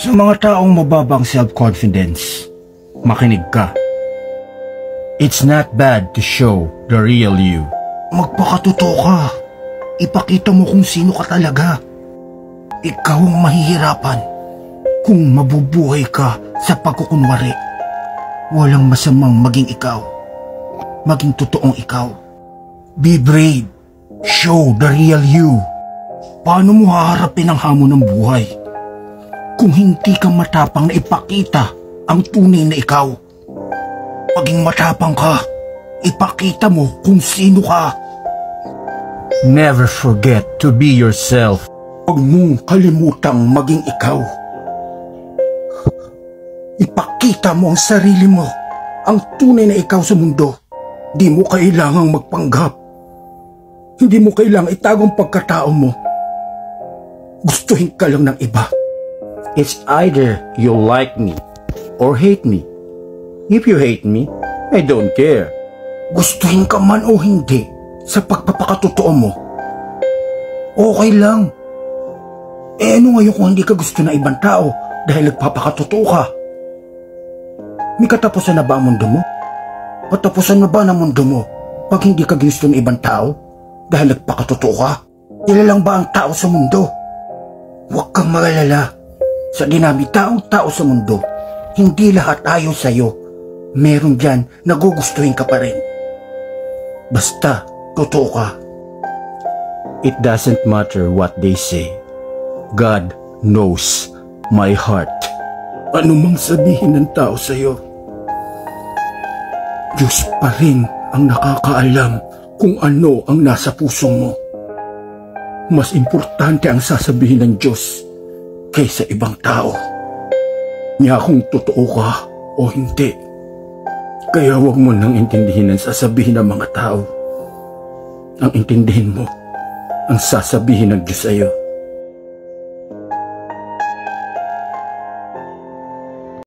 Sa mga taong mababang self-confidence, makinig ka. It's not bad to show the real you. Magpakatotoo ka. Ipakita mo kung sino ka talaga. Ikaw ang mahihirapan kung mabubuhay ka sa pagkukunwari. Walang masamang maging ikaw. Maging totoong ikaw. Be brave. Show the real you. Paano mo haharapin ang hamon ng buhay kung hindi ka matapang na ipakita ang tunay na ikaw? Maging matapang ka. Ipakita mo kung sino ka. Never forget to be yourself. Huwag mong kalimutang maging ikaw. Ipakita mo ang sarili mo, ang tunay na ikaw sa mundo. Di mo kailangang magpanggap. Hindi mo kailangang itagong pagkatao mo. Gustuhin ka lang ng iba. It's either you like me or hate me. If you hate me, I don't care. Gustuhin ka man o hindi sa pagpapakatotoo mo, okay lang. Ano ngayon kung hindi ka gusto na ibang tao dahil nagpapakatotoo ka? May katapusan na ba ang mundo mo? Katapusan na ba ng mundo mo pag hindi ka gusto ng ibang tao dahil nagpakatotoo ka? Ilan ba ang tao sa mundo? Huwag kang magalala. Sa dinami-taong tao sa mundo, hindi lahat ayaw sa'yo. Meron dyan na gugustuhin ka pa rin. Basta, totoo ka. It doesn't matter what they say. God knows my heart. Ano mang sabihin ng tao sa'yo, Diyos pa rin ang nakakaalam kung ano ang nasa puso mo. Mas importante ang sasabihin ng Diyos kaysa ibang tao. Niya kung totoo ka o hindi. Kaya huwag mo nang intindihin ang sasabihin ng mga tao. Ang intindihin mo, ang sasabihin ng Diyos sa'yo.